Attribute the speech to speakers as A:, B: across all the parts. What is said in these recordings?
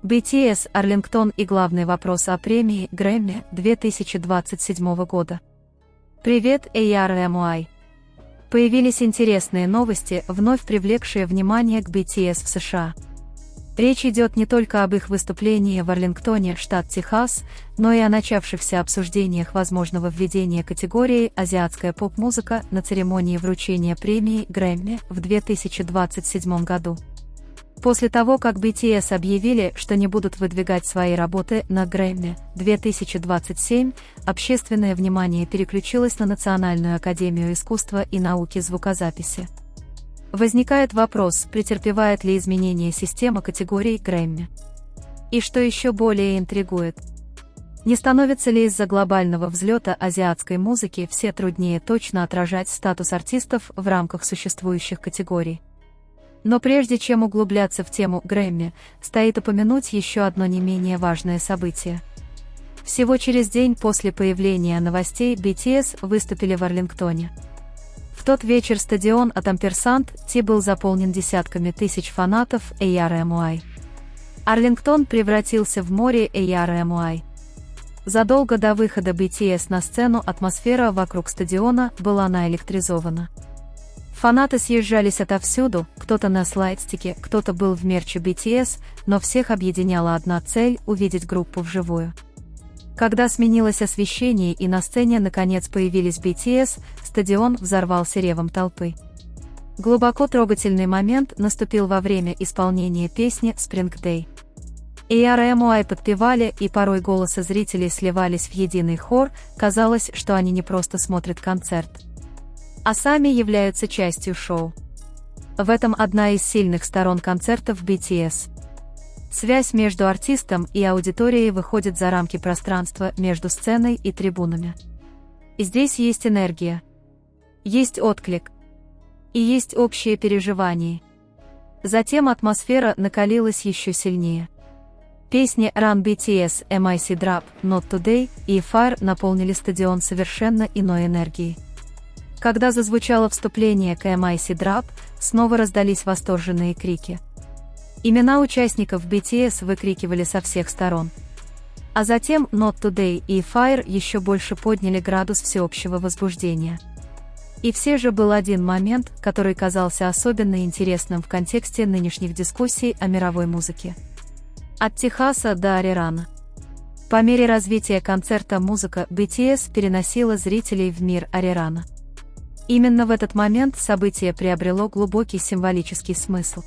A: BTS, Арлингтон и главный вопрос о премии Грэмми 2027 года. Привет, ARMY! Появились интересные новости, вновь привлекшие внимание к BTS в США. Речь идет не только об их выступлении в Арлингтоне, штат Техас, но и о начавшихся обсуждениях возможного введения категории «Азиатская поп-музыка» на церемонии вручения премии Грэмми в 2027 году. После того, как BTS объявили, что не будут выдвигать свои работы на Грэмми 2027, общественное внимание переключилось на Национальную академию искусства и науки звукозаписи. Возникает вопрос, претерпевает ли изменение система категорий Грэмми. И что еще более интригует, не становится ли из-за глобального взлета азиатской музыки все труднее точно отражать статус артистов в рамках существующих категорий. Но прежде чем углубляться в тему Грэмми, стоит упомянуть еще одно не менее важное событие. Всего через день после появления новостей BTS выступили в Арлингтоне. В тот вечер стадион от Ampersand был заполнен десятками тысяч фанатов ARMY. Арлингтон превратился в море ARMY. Задолго до выхода BTS на сцену атмосфера вокруг стадиона была наэлектризована. Фанаты съезжались отовсюду, кто-то на слайдстике, кто-то был в мерче BTS, но всех объединяла одна цель – увидеть группу вживую. Когда сменилось освещение и на сцене наконец появились BTS, стадион взорвался ревом толпы. Глубоко трогательный момент наступил во время исполнения песни «Spring Day». ARMY подпевали, и порой голоса зрителей сливались в единый хор, казалось, что они не просто смотрят концерт, а сами являются частью шоу. В этом одна из сильных сторон концертов BTS. Связь между артистом и аудиторией выходит за рамки пространства между сценой и трибунами. И здесь есть энергия, есть отклик, и есть общее переживание. Затем атмосфера накалилась еще сильнее. Песни Run BTS, MIC Drop, Not Today и Fire наполнили стадион совершенно иной энергией. Когда зазвучало вступление к MIC Drop, снова раздались восторженные крики. Имена участников BTS выкрикивали со всех сторон. А затем Not Today и Fire еще больше подняли градус всеобщего возбуждения. И все же был один момент, который казался особенно интересным в контексте нынешних дискуссий о мировой музыке. От Техаса до Арирана. По мере развития концерта музыка BTS переносила зрителей в мир Арирана. Именно в этот момент событие приобрело глубокий символический смысл.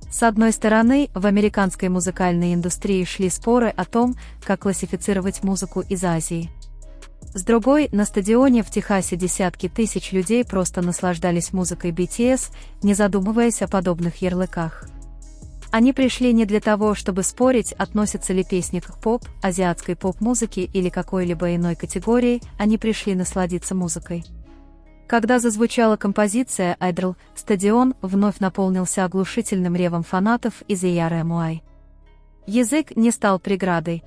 A: С одной стороны, в американской музыкальной индустрии шли споры о том, как классифицировать музыку из Азии. С другой, на стадионе в Техасе десятки тысяч людей просто наслаждались музыкой BTS, не задумываясь о подобных ярлыках. Они пришли не для того, чтобы спорить, относятся ли песни к поп, азиатской поп-музыке или какой-либо иной категории, они пришли насладиться музыкой. Когда зазвучала композиция «Idol», стадион вновь наполнился оглушительным ревом фанатов из ARMY. Язык не стал преградой.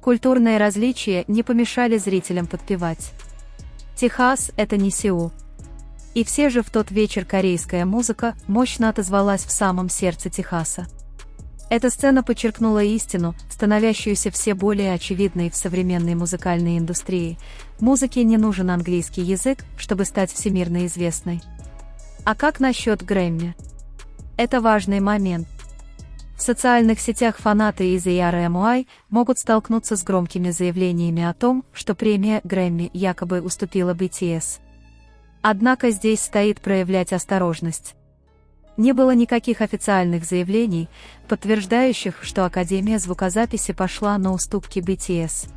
A: Культурные различия не помешали зрителям подпевать. Техас – это не Сеул. И все же в тот вечер корейская музыка мощно отозвалась в самом сердце Техаса. Эта сцена подчеркнула истину, становящуюся все более очевидной в современной музыкальной индустрии. Музыке не нужен английский язык, чтобы стать всемирно известной. А как насчет Грэмми? Это важный момент. В социальных сетях фанаты из ARMY могут столкнуться с громкими заявлениями о том, что премия Грэмми якобы уступила BTS. Однако здесь стоит проявлять осторожность. Не было никаких официальных заявлений, подтверждающих, что Академия звукозаписи пошла на уступки BTS.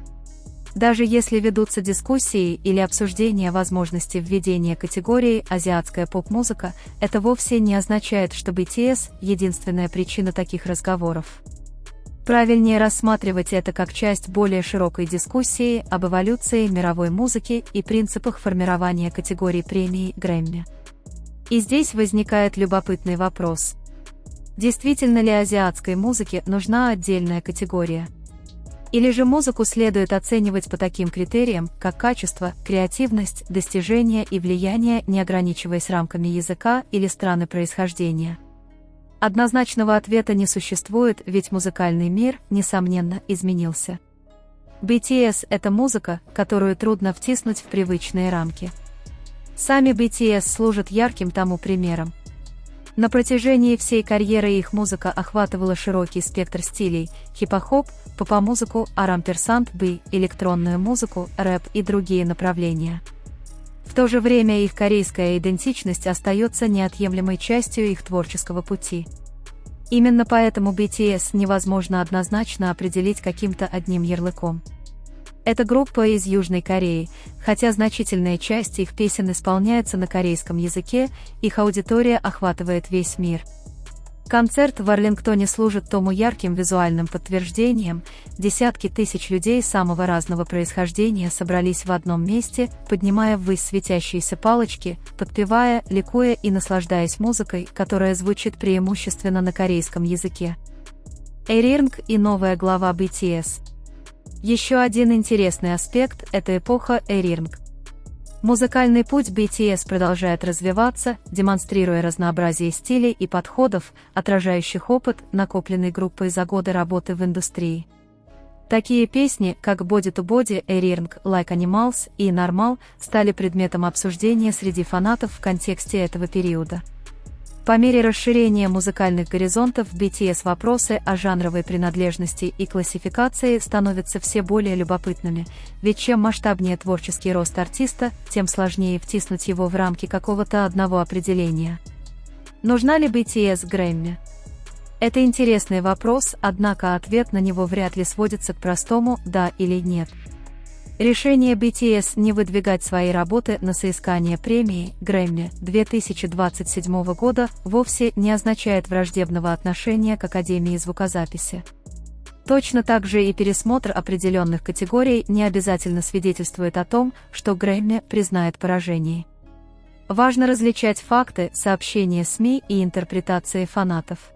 A: Даже если ведутся дискуссии или обсуждения возможности введения категории «азиатская поп-музыка», это вовсе не означает, что BTS – единственная причина таких разговоров. Правильнее рассматривать это как часть более широкой дискуссии об эволюции мировой музыки и принципах формирования категории премии Грэмми. И здесь возникает любопытный вопрос. Действительно ли азиатской музыке нужна отдельная категория? Или же музыку следует оценивать по таким критериям, как качество, креативность, достижения и влияние, не ограничиваясь рамками языка или страны происхождения? Однозначного ответа не существует, ведь музыкальный мир, несомненно, изменился. BTS — это музыка, которую трудно втиснуть в привычные рамки. Сами BTS служат ярким тому примером. На протяжении всей карьеры их музыка охватывала широкий спектр стилей: хип-хоп, поп-музыку, R&B, электронную музыку, рэп и другие направления. В то же время их корейская идентичность остается неотъемлемой частью их творческого пути. Именно поэтому BTS невозможно однозначно определить каким-то одним ярлыком. Это группа из Южной Кореи, хотя значительная часть их песен исполняется на корейском языке, их аудитория охватывает весь мир. Концерт в Арлингтоне служит тому ярким визуальным подтверждением: десятки тысяч людей самого разного происхождения собрались в одном месте, поднимая ввысь светящиеся палочки, подпевая, ликуя и наслаждаясь музыкой, которая звучит преимущественно на корейском языке. Arirang и новая глава BTS. Еще один интересный аспект – это эпоха Arirang. Музыкальный путь BTS продолжает развиваться, демонстрируя разнообразие стилей и подходов, отражающих опыт, накопленный группой за годы работы в индустрии. Такие песни, как Body to Body, Arirang, Like Animals и Normal, стали предметом обсуждения среди фанатов в контексте этого периода. По мере расширения музыкальных горизонтов BTS вопросы о жанровой принадлежности и классификации становятся все более любопытными, ведь чем масштабнее творческий рост артиста, тем сложнее втиснуть его в рамки какого-то одного определения. Нужна ли BTS Грэмми? Это интересный вопрос, однако ответ на него вряд ли сводится к простому «да» или «нет». Решение BTS не выдвигать свои работы на соискание премии Грэмми 2027 года вовсе не означает враждебного отношения к Академии звукозаписи. Точно так же и пересмотр определенных категорий не обязательно свидетельствует о том, что Грэмми признает поражение. Важно различать факты, сообщения СМИ и интерпретации фанатов.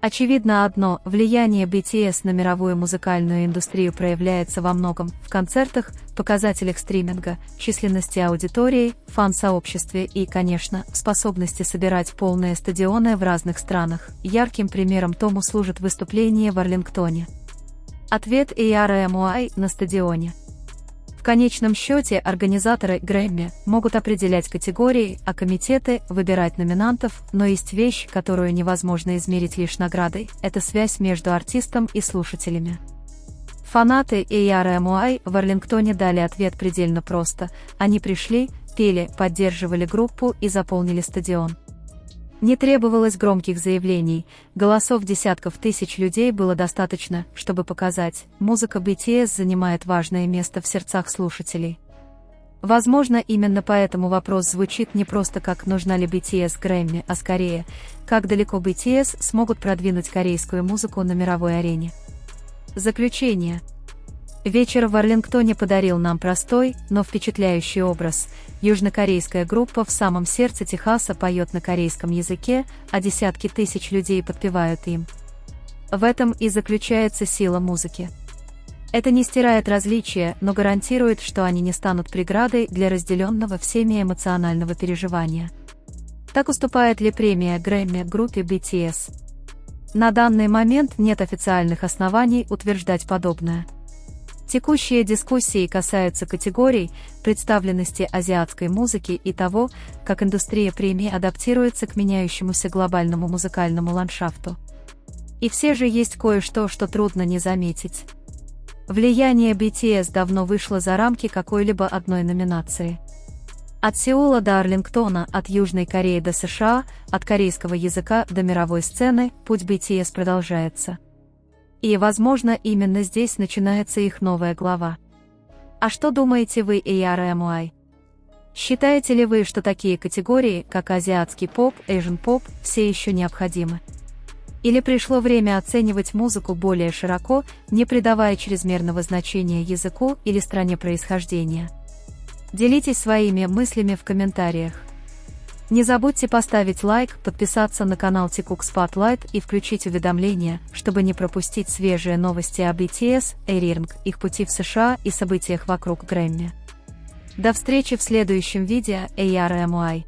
A: Очевидно одно: влияние BTS на мировую музыкальную индустрию проявляется во многом в концертах, показателях стриминга, численности аудитории, фан-сообществе и, конечно, в способности собирать полные стадионы в разных странах. Ярким примером тому служит выступление в Арлингтоне. Ответ ARMY на стадионе. В конечном счете организаторы Грэмми могут определять категории, а комитеты – выбирать номинантов, но есть вещь, которую невозможно измерить лишь наградой – это связь между артистом и слушателями. Фанаты ARMY в Арлингтоне дали ответ предельно просто: они пришли, пели, поддерживали группу и заполнили стадион. Не требовалось громких заявлений, голосов десятков тысяч людей было достаточно, чтобы показать: музыка BTS занимает важное место в сердцах слушателей. Возможно, именно поэтому вопрос звучит не просто как «нужна ли BTS Грэмми», а скорее «как далеко BTS смогут продвинуть корейскую музыку на мировой арене». Заключение. Вечер в Арлингтоне подарил нам простой, но впечатляющий образ. Южнокорейская группа в самом сердце Техаса поет на корейском языке, а десятки тысяч людей подпевают им. В этом и заключается сила музыки. Это не стирает различия, но гарантирует, что они не станут преградой для разделенного всеми эмоционального переживания. Так уступает ли премия Грэмми группе BTS? На данный момент нет официальных оснований утверждать подобное. Текущие дискуссии касаются категорий, представленности азиатской музыки и того, как индустрия премии адаптируется к меняющемуся глобальному музыкальному ландшафту. И все же есть кое-что, что трудно не заметить. Влияние BTS давно вышло за рамки какой-либо одной номинации. От Сеула до Арлингтона, от Южной Кореи до США, от корейского языка до мировой сцены, путь BTS продолжается. И, возможно, именно здесь начинается их новая глава. А что думаете вы, ARMY? Считаете ли вы, что такие категории, как азиатский поп, Asian поп, все еще необходимы? Или пришло время оценивать музыку более широко, не придавая чрезмерного значения языку или стране происхождения? Делитесь своими мыслями в комментариях. Не забудьте поставить лайк, подписаться на канал Tikuk Spotlight и включить уведомления, чтобы не пропустить свежие новости о BTS, Arirang, их пути в США и событиях вокруг Грэмми. До встречи в следующем видео, ARMY.